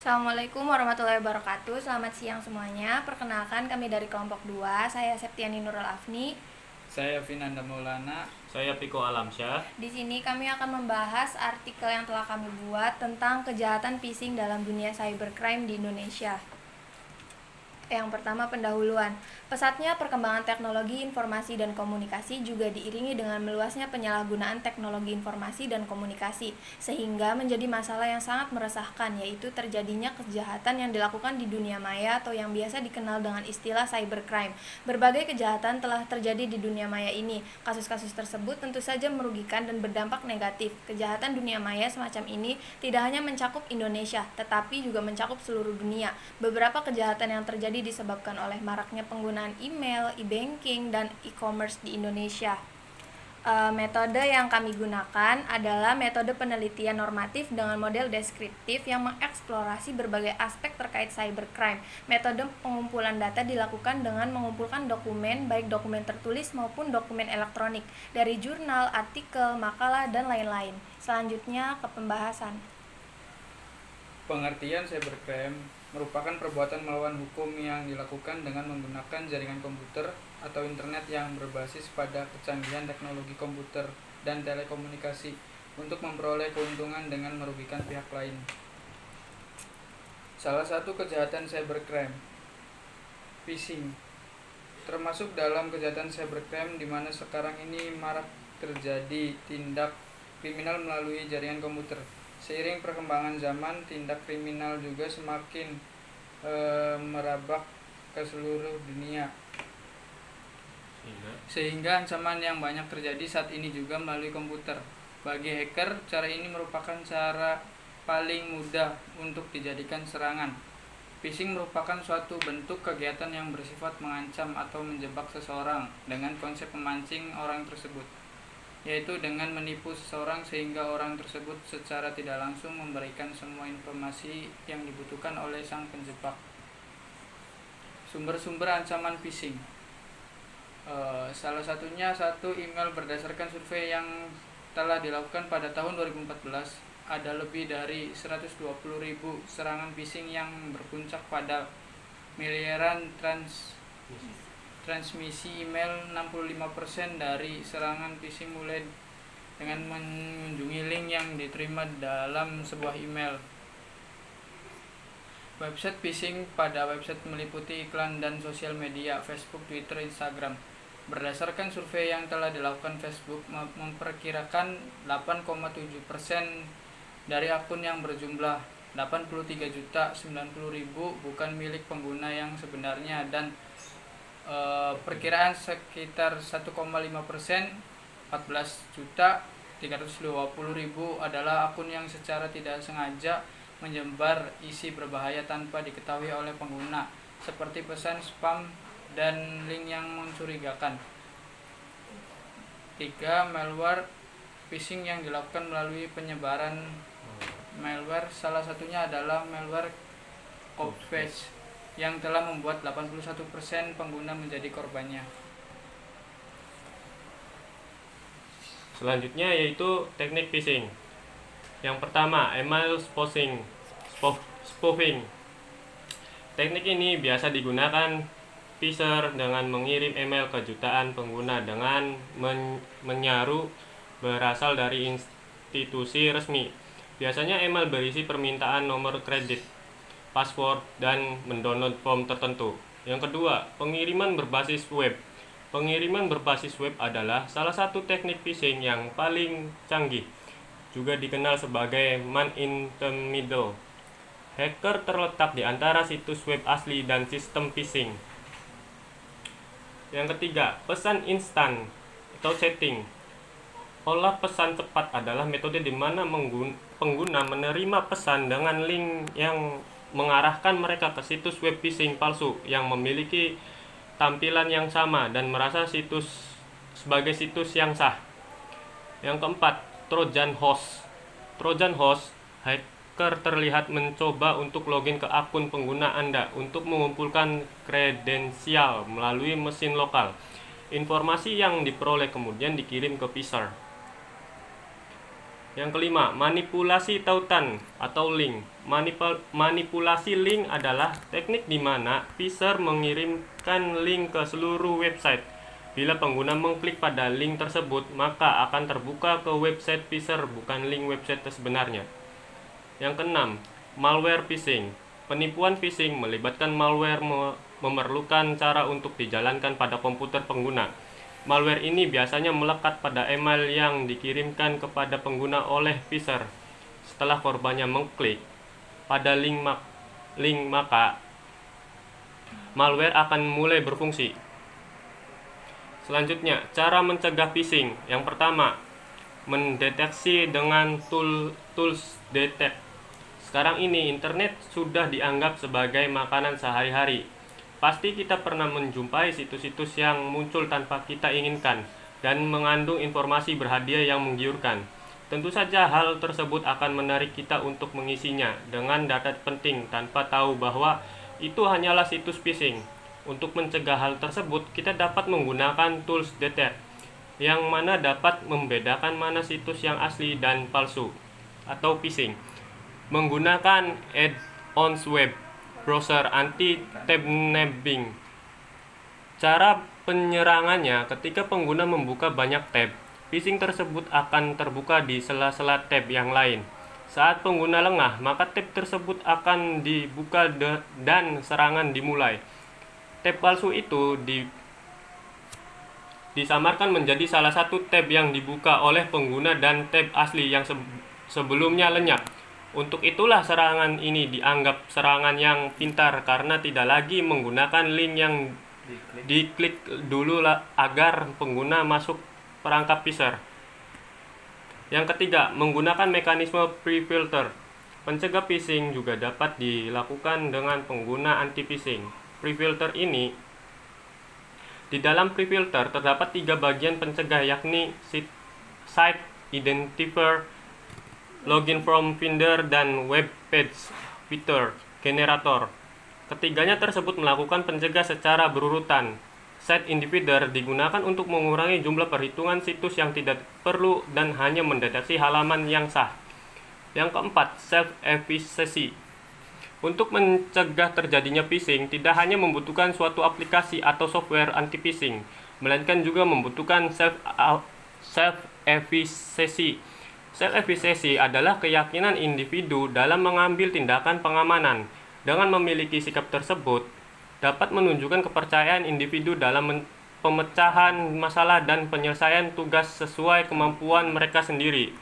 Assalamualaikum warahmatullahi wabarakatuh. Selamat siang semuanya. Perkenalkan kami dari kelompok 2. Saya Septiani Nurul Afni. Saya Vinanda Maulana. Saya Piko Alamsyah. Di sini kami akan membahas artikel yang telah kami buat tentang kejahatan phishing dalam dunia cybercrime di Indonesia. Yang pertama, pendahuluan. Pesatnya perkembangan teknologi informasi dan komunikasi juga diiringi dengan meluasnya penyalahgunaan teknologi informasi dan komunikasi, sehingga menjadi masalah yang sangat meresahkan, yaitu terjadinya kejahatan yang dilakukan di dunia maya atau yang biasa dikenal dengan istilah cybercrime. Berbagai kejahatan telah terjadi di dunia maya ini. Kasus-kasus tersebut tentu saja merugikan dan berdampak negatif. Kejahatan dunia maya semacam ini tidak hanya mencakup Indonesia, tetapi juga mencakup seluruh dunia. Beberapa kejahatan yang terjadi disebabkan oleh maraknya penggunaan email, e-banking, dan e-commerce di Indonesia. Metode yang kami gunakan adalah metode penelitian normatif dengan model deskriptif yang mengeksplorasi berbagai aspek terkait cybercrime. Metode pengumpulan data dilakukan dengan mengumpulkan dokumen, baik dokumen tertulis maupun dokumen elektronik, dari jurnal, artikel, makalah, dan lain-lain. Selanjutnya ke pembahasan. Pengertian cybercrime merupakan perbuatan melawan hukum yang dilakukan dengan menggunakan jaringan komputer atau internet yang berbasis pada kecanggihan teknologi komputer dan telekomunikasi untuk memperoleh keuntungan dengan merugikan pihak lain. Salah satu kejahatan cybercrime, phishing, termasuk dalam kejahatan cybercrime di mana sekarang ini marak terjadi tindak kriminal melalui jaringan komputer. Seiring perkembangan zaman, tindak kriminal juga semakin merabak ke seluruh dunia. Sehingga ancaman yang banyak terjadi saat ini juga melalui komputer. Bagi hacker, cara ini merupakan cara paling mudah untuk dijadikan serangan. Phishing merupakan suatu bentuk kegiatan yang bersifat mengancam atau menjebak seseorang dengan konsep memancing orang tersebut, yaitu dengan menipu seseorang sehingga orang tersebut secara tidak langsung memberikan semua informasi yang dibutuhkan oleh sang penjebak. Sumber-sumber ancaman phishing, salah satunya satu email. Berdasarkan survei yang telah dilakukan pada tahun 2014, ada lebih dari 120.000 serangan phishing yang berpuncak pada miliaran transmisi email. 65% dari serangan phishing mulai dengan mengunjungi link yang diterima dalam sebuah email. Website phishing pada website meliputi iklan dan sosial media, Facebook, Twitter, Instagram. Berdasarkan survei yang telah dilakukan, Facebook memperkirakan 8,7% dari akun yang berjumlah 83.090.000 bukan milik pengguna yang sebenarnya, dan perkiraan sekitar 1,5%, 14.320.000 adalah akun yang secara tidak sengaja menyebar isi berbahaya tanpa diketahui oleh pengguna, seperti pesan spam dan link yang mencurigakan. 3. Malware phishing yang dilakukan melalui penyebaran malware. Salah satunya adalah malware Codefresh yang telah membuat 81% pengguna menjadi korbannya. Selanjutnya yaitu teknik phishing. Yang pertama, email spoofing. Teknik ini biasa digunakan phisher dengan mengirim email ke jutaan pengguna dengan menyaru berasal dari institusi resmi. Biasanya email berisi permintaan nomor kredit, password, dan mendownload form tertentu. Yang kedua, pengiriman berbasis web. Pengiriman berbasis web adalah salah satu teknik phishing yang paling canggih, juga dikenal sebagai man in the middle. Hacker terletak di antara situs web asli dan sistem phishing. Yang ketiga, pesan instan atau chatting. Olah pesan cepat adalah metode di mana pengguna menerima pesan dengan link yang mengarahkan mereka ke situs web phishing palsu yang memiliki tampilan yang sama dan merasa situs sebagai situs yang sah. Yang keempat, Trojan horse. Hacker terlihat mencoba untuk login ke akun pengguna Anda untuk mengumpulkan kredensial melalui mesin lokal. Informasi yang diperoleh kemudian dikirim ke phisher. Yang kelima, manipulasi tautan atau link. Manipulasi link adalah teknik di mana user mengirimkan link ke seluruh website. Bila pengguna mengklik pada link tersebut, maka akan terbuka ke website user, bukan link website sebenarnya. Yang keenam, malware phishing. Penipuan phishing melibatkan malware memerlukan cara untuk dijalankan pada komputer pengguna. Malware ini biasanya melekat pada email yang dikirimkan kepada pengguna oleh user. Setelah korbannya mengklik pada link maka malware akan mulai berfungsi. Selanjutnya, cara mencegah phishing. Yang pertama, mendeteksi dengan tools detect. Sekarang ini internet sudah dianggap sebagai makanan sehari-hari. Pasti kita pernah menjumpai situs-situs yang muncul tanpa kita inginkan dan mengandung informasi berhadiah yang menggiurkan. Tentu saja hal tersebut akan menarik kita untuk mengisinya dengan data penting tanpa tahu bahwa itu hanyalah situs phishing. Untuk mencegah hal tersebut, kita dapat menggunakan tools detect, yang mana dapat membedakan mana situs yang asli dan palsu atau phishing. Menggunakan add-ons web browser anti-tab nabbing. Cara penyerangannya, ketika pengguna membuka banyak tab, phishing tersebut akan terbuka di sela-sela tab yang lain. Saat pengguna lengah, maka tab tersebut akan dibuka dan serangan dimulai. Tab palsu itu disamarkan menjadi salah satu tab yang dibuka oleh pengguna dan tab asli yang sebelumnya lenyap. Untuk itulah serangan ini dianggap serangan yang pintar karena tidak lagi menggunakan link yang diklik dulu agar pengguna masuk perangkap user. Yang ketiga, menggunakan mekanisme pre-filter. Pencegah phishing juga dapat dilakukan dengan pengguna anti-phishing. Pre-filter ini, di dalam pre-filter terdapat 3 bagian pencegah, yakni site identifier, login from vendor, dan web page filter generator. Ketiganya tersebut melakukan pencegah secara berurutan. Site identifier digunakan untuk mengurangi jumlah perhitungan situs yang tidak perlu dan hanya mendeteksi halaman yang sah. Yang keempat, self-efficacy. Untuk mencegah terjadinya phishing, tidak hanya membutuhkan suatu aplikasi atau software anti-phishing, melainkan juga membutuhkan self-efficacy. Self-efficacy adalah keyakinan individu dalam mengambil tindakan pengamanan. Dengan memiliki sikap tersebut, dapat menunjukkan kepercayaan individu dalam pemecahan masalah dan penyelesaian tugas sesuai kemampuan mereka sendiri.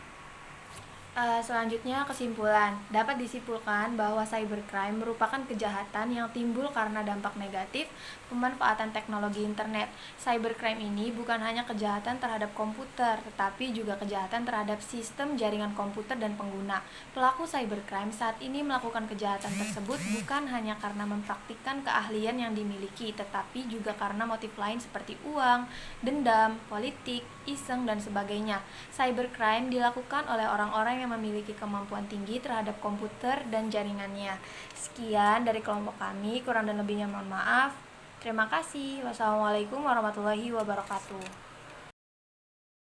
Selanjutnya, kesimpulan. Dapat disimpulkan bahwa cybercrime merupakan kejahatan yang timbul karena dampak negatif pemanfaatan teknologi internet. Cybercrime ini bukan hanya kejahatan terhadap komputer, tetapi juga kejahatan terhadap sistem jaringan komputer dan pengguna. Pelaku cybercrime saat ini melakukan kejahatan tersebut bukan hanya karena mempraktikkan keahlian yang dimiliki, tetapi juga karena motif lain seperti uang, dendam, politik, iseng, dan sebagainya. Cybercrime dilakukan oleh orang-orang yang memiliki kemampuan tinggi terhadap komputer dan jaringannya. Sekian dari kelompok kami, kurang dan lebihnya mohon maaf. Terima kasih. Wassalamualaikum warahmatullahi wabarakatuh.